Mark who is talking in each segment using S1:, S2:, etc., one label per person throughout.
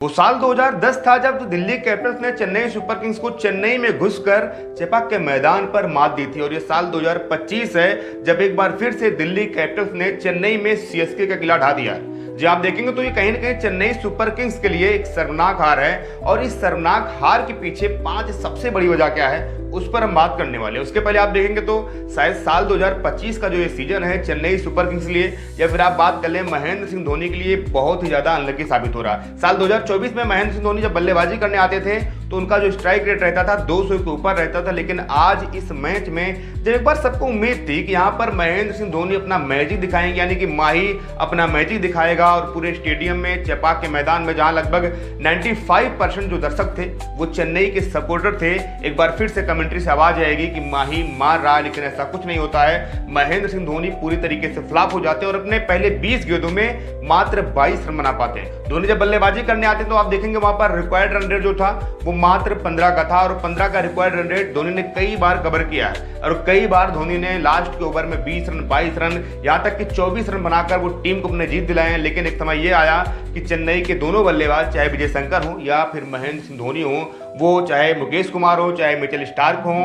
S1: वो साल 2010 था जब दिल्ली कैपिटल्स ने चेन्नई सुपर किंग्स को चेन्नई में घुसकर चेपाक के मैदान पर मात दी थी। और ये साल 2025 है जब एक बार फिर से दिल्ली कैपिटल्स ने चेन्नई में सीएसके का किला ढा दिया। जी आप देखेंगे तो ये कहीं ना कहीं चेन्नई सुपर किंग्स के लिए एक शर्मनाक हार है। और इस शर्मनाक हार के पीछे 5 सबसे बड़ी वजह क्या है उस पर हम बात करने वाले हैं। उसके पहले आप देखेंगे तो शायद साल 2025 का जो ये सीजन है चेन्नई सुपर किंग्स के लिए, या फिर आप बात कर लें महेंद्र सिंह धोनी के लिए, बहुत ही ज्यादा अनलकी साबित हो रहा है। साल 2024 में महेंद्र सिंह धोनी जब बल्लेबाजी करने आते थे तो उनका जो स्ट्राइक रेट रहता था 200 के ऊपर रहता था। लेकिन आज इस मैच में जब एक बार सबको उम्मीद थी कि यहाँ पर महेंद्र सिंह धोनी अपना मैजिक दिखाएंगे, यानी कि माही अपना मैजिक दिखाएगा और पूरे स्टेडियम में चेपाक के मैदान में जहां लगभग 95% जो दर्शक थे वो चेन्नई के सपोर्टर थे, एक बार फिर से कमेंट्री से आवाज आएगी कि माही मार रहा है। लेकिन ऐसा कुछ नहीं होता है। महेंद्र सिंह धोनी पूरी तरीके से फ्लॉप हो जाते हैं और अपने पहले 20 गेंदों में मात्र 22 रन बना पाते हैं। धोनी जब बल्लेबाजी करने आते तो आप देखेंगे वहां पर रिक्वायर्ड रन रेट जो था वो मात्र 15 का था। और 15 का रिक्वायर्ड रन रेट धोनी ने कई बार कवर किया है और कई बार धोनी ने लास्ट के ओवर में 20 रन 22 रन यहाँ तक कि 24 रन बनाकर वो टीम को अपने जीत दिलाए हैं। लेकिन एक समय ये आया कि चेन्नई के दोनों बल्लेबाज, चाहे विजय शंकर हो या फिर महेंद्र सिंह धोनी हो, वो चाहे मुकेश कुमार हो, चाहे मिचेल स्टार्क हो,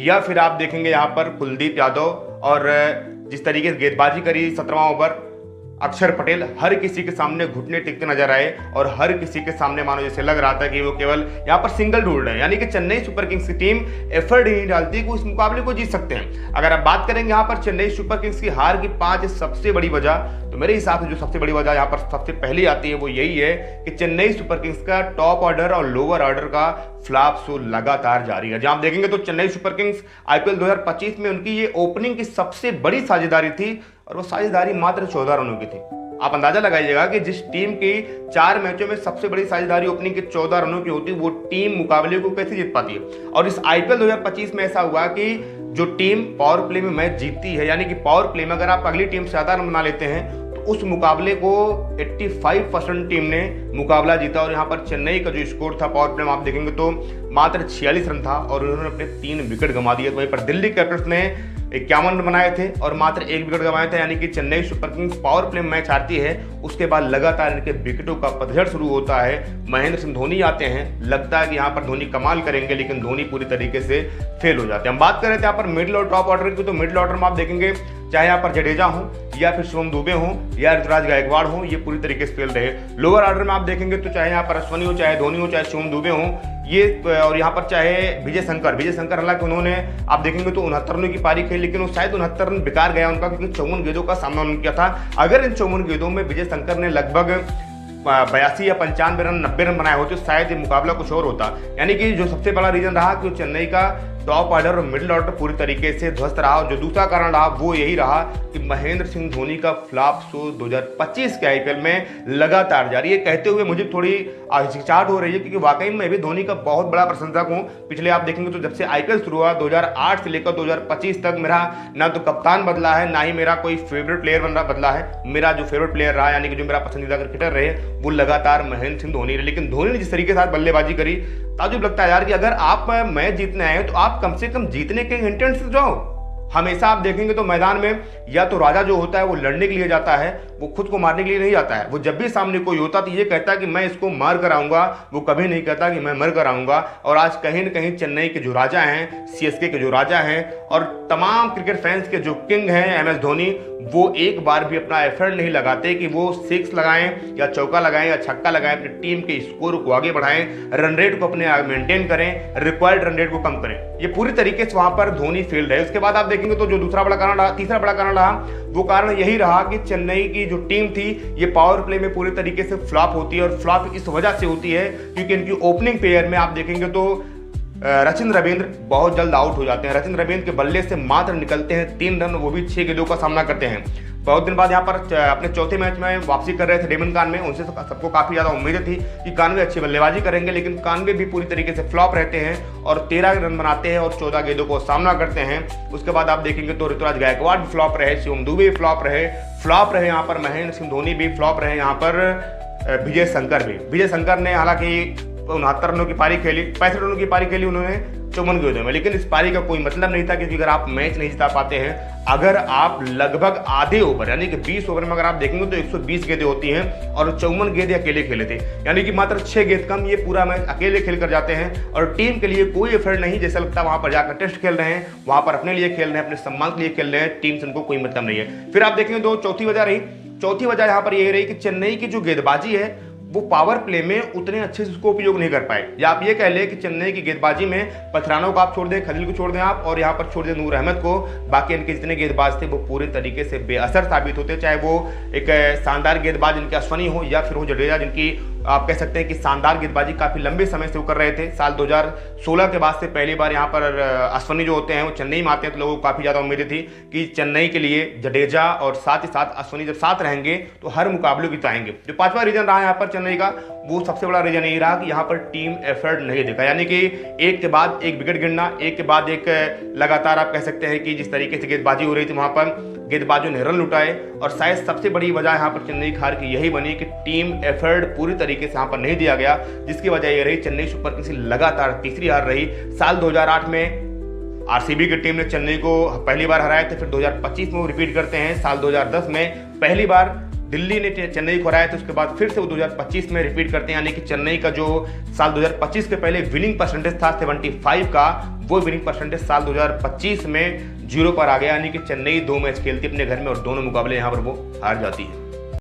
S1: या फिर आप देखेंगे यहाँ पर कुलदीप यादव, और जिस तरीके से गेंदबाजी करी 17वां ओवर अक्षर पटेल, हर किसी के सामने घुटने टिकते नजर आए और हर किसी के सामने मानो जैसे लग रहा था कि वो केवल यहाँ पर सिंगल ढूंढ रहे हैं। यानी कि चेन्नई सुपर किंग्स की टीम एफर्ट ही नहीं डालती कि उस मुकाबले को जीत सकते हैं। अगर आप बात करेंगे यहाँ पर चेन्नई सुपर किंग्स की हार की 5 सबसे बड़ी वजह, तो मेरे हिसाब से जो सबसे बड़ी वजह यहाँ पर सबसे पहली आती है वो यही है कि चेन्नई सुपर किंग्स का टॉप ऑर्डर और लोअर ऑर्डर का फ्लॉप शो लगातार जारी है। जहां आप देखेंगे तो चेन्नई सुपर किंग्स आईपीएल 2025 में उनकी ये ओपनिंग की सबसे बड़ी साझेदारी थी और वो साझेदारी मात्र 14 रनों की थी। आप अंदाजा लगाइएगा कि जिस टीम की 4 मैचों में सबसे बड़ी साझेदारी ओपनिंग के 14 रनों की होती है वो टीम मुकाबले को कैसे जीत पाती है। और इस आईपीएल 2025 में ऐसा हुआ कि जो टीम पावर प्ले में मैच जीतती है, यानी कि पावर प्ले में अगर आप अगली टीम से ज्यादा रन बना लेते हैं तो उस मुकाबले को 85% टीम ने मुकाबला जीता। और यहाँ पर चेन्नई का जो स्कोर था पावर प्ले में आप देखेंगे तो मात्र 46 रन था और उन्होंने अपने 3 विकेट गंवा दिए। वहीं पर दिल्ली कैपिटल्स ने 51 रन बनाए थे और मात्र 1 विकेट गंवाए थे। यानी कि Chennai super Kings power play में मैच हारती है, उसके बाद लगातार इनके विकेटों का पतझड़ शुरू होता है। महेंद्र सिंह धोनी आते हैं, लगता है कि यहाँ पर धोनी कमाल करेंगे, लेकिन धोनी पूरी तरीके से फेल हो जाते हैं। हम बात कर रहे थे यहाँ पर मिडिल और टॉप ऑर्डर की, तो मिडिल ऑर्डर में आप देखेंगे चाहे यहाँ पर जडेजा हो या फिर शिवम दुबे हो या ऋतुराज गायकवाड़ हो, ये पूरी तरीके से फेल रहे। लोअर ऑर्डर में आप देखेंगे तो चाहे यहाँ पर अश्विनी हो, चाहे धोनी हो, चाहे शिवम दुबे हो, ये, और यहाँ पर चाहे विजय शंकर, हालांकि उन्होंने आप देखेंगे तो 69 रनों की पारी खेली, लेकिन वो शायद 69 रन बेकार गया उनका, क्योंकि 54 गेंदों का सामना उन्होंने किया था। अगर इन 54 गेंदों में विजय शंकर ने लगभग 82 या 95 रन 90 रन बनाए होते तो शायद ये मुकाबला कुछ और होता। यानी कि जो सबसे बड़ा रीजन रहा कि चेन्नई का टॉप ऑर्डर और मिडिल ऑर्डर पूरी तरीके से ध्वस्त रहा। और जो दूसरा कारण रहा वो यही रहा कि महेंद्र सिंह धोनी का फ्लॉप शो 2025 के आईपीएल में लगातार जारी है। कहते हुए मुझे थोड़ी हिचकिचाहट हो रही है, क्योंकि वाकई में भी धोनी का बहुत बड़ा प्रशंसक हूँ। पिछले आप देखेंगे तो जब से आईपीएल शुरू हुआ 2008 से लेकर 2025 तक मेरा ना तो कप्तान बदला है, ना ही मेरा कोई फेवरेट प्लेयर बदला है। मेरा जो फेवरेट प्लेयर रहा, यानी कि जो मेरा पसंदीदा क्रिकेटर रहे, वो लगातार महेंद्र सिंह धोनी रहे। लेकिन धोनी ने जिस तरीके के साथ बल्लेबाजी करी, ताजुब लगता है यार कि अगर आप मैच जीतने आए तो आप कम से कम जीतने के इंटेंट से जाओ। हमेशा आप देखेंगे तो मैदान में या तो राजा जो होता है वो लड़ने के लिए जाता है, वो खुद को मारने के लिए नहीं जाता है। वो जब भी सामने कोई होता तो ये कहता है कि मैं इसको मार कर आऊंगा, वो कभी नहीं कहता कि मैं मर कर आऊंगा। और आज कहीं न कहीं चेन्नई के जो राजा हैं, सीएसके के जो राजा हैं और तमाम क्रिकेट फैंस के जो किंग हैं एमएस धोनी, वो एक बार भी अपना एफर्ट नहीं लगाते कि वो 6 लगाएं या चौका लगाएं या छक्का लगाएं, अपनी टीम के स्कोर को आगे बढ़ाएं, रन रेट को अपने मेंटेन करें, रिक्वायर्ड रन रेट को कम करें। ये पूरी तरीके से वहां पर धोनी फेल्ड है। उसके बाद आप देखेंगे तो जो दूसरा बड़ा कारण रहा, तीसरा बड़ा कारण रहा, वो कारण यही रहा कि चेन्नई की जो टीम थी ये पावर प्ले में पूरी तरीके से फ्लॉप होती है। और फ्लॉप इस वजह से होती है क्योंकि इनकी ओपनिंग पेयर में आप देखेंगे तो रचिन रवींद्र बहुत जल्द आउट हो जाते हैं। रचिन रवींद्र के बल्ले से मात्र निकलते हैं 3 रन, वो भी 6 गेंदों का सामना करते हैं। बहुत दिन बाद यहाँ पर अपने चौथे मैच में वापसी कर रहे थे डेमन कानवे, उनसे सबको काफी ज्यादा उम्मीदें थी कि कानवे अच्छी बल्लेबाजी करेंगे, लेकिन कानवे भी पूरी तरीके से फ्लॉप रहते हैं और 13 रन बनाते हैं और 14 गेंदों को सामना करते हैं। उसके बाद आप देखेंगे तो ऋतुराज गायकवाड़ भी फ्लॉप रहे, शिवम दुबे भी फ्लॉप रहे यहाँ पर, महेंद्र सिंह धोनी भी फ्लॉप रहे यहाँ पर, विजय शंकर ने हालांकि 69 रनों की पारी खेली, 65 रनों की पारी खेली उन्होंने, 54 गेंदों में। लेकिन इस पारी का कोई मतलब नहीं था, क्योंकि अगर आप मैच नहीं जिता पाते हैं, अगर आप लगभग आधे ओवर यानी कि 20 ओवर में अगर आप देखेंगे तो 120 गेंदें होती हैं और 54 गेंदें अकेले खेले थे, यानी कि मात्र 6 गेंद कम ये पूरा मैच अकेले खेल कर जाते हैं और टीम के लिए कोई एफर्ट नहीं। जैसा लगता है वहां पर जाकर टेस्ट खेल रहे हैं, वहां पर अपने लिए खेल रहे हैं, अपने सम्मान के लिए खेल रहे हैं, टीम से उनको कोई मतलब नहीं है। फिर आप देखेंगे तो चौथी वजह यहां पर यही रही कि चेन्नई की जो गेंदबाजी है वो पावर प्ले में उतने अच्छे से उसको उपयोग नहीं कर पाए। या आप ये कह लें कि चेन्नई की गेंदबाजी में पथरानों को आप छोड़ दें, खलील को छोड़ दें आप, और यहाँ पर छोड़ दें नूर अहमद को, बाकी इनके जितने गेंदबाज थे वो पूरे तरीके से बेअसर साबित होते। चाहे वो एक शानदार गेंदबाज जिनके अश्विनी हो या फिर हो जडेजा, जिनकी आप कह सकते हैं कि शानदार गेंदबाजी काफी लंबे समय से वो कर रहे थे। साल 2016 के बाद से पहली बार यहाँ पर अश्विनी जो होते हैं वो चेन्नई में आते हैं, तो लोगों को काफी ज्यादा उम्मीदें थी कि चेन्नई के लिए जडेजा और साथ ही साथ अश्विनी जब साथ रहेंगे तो हर मुकाबले जिताएंगे। जो पांचवा रीजन रहा यहाँ पर चेन्नई का, वो सबसे बड़ा रीजन यही रहा कि यहाँ पर टीम एफर्ट नहीं दिखा, यानी कि एक के बाद एक विकेट गिरना, एक के बाद एक लगातार आप कह सकते हैं कि जिस तरीके से गेंदबाजी हो रही थी वहां पर गेंदबाजों ने रन लुटाए। और शायद सबसे बड़ी वजह यहाँ पर चेन्नई की हार की यही बनी कि टीम एफर्ट पूरी तरीके से यहाँ पर नहीं दिया गया, जिसकी वजह ये रही चेन्नई सुपर किंग्स की लगातार तीसरी हार रही। साल 2008 में आरसीबी की टीम ने चेन्नई को पहली बार हराए थे, फिर 2025 में वो रिपीट करते हैं। साल 2010 में पहली बार दिल्ली ने चेन्नई को हराया था, उसके बाद फिर से वो 2025 में रिपीट करते हैं, यानी कि चेन्नई का जो साल 2025 के पहले विनिंग परसेंटेज था 75 का, वो विनिंग परसेंटेज साल 2025 में 0 पर आ गया, यानी कि चेन्नई 2 मैच खेलती है अपने घर में और दोनों मुकाबले यहाँ पर वो हार जाती है।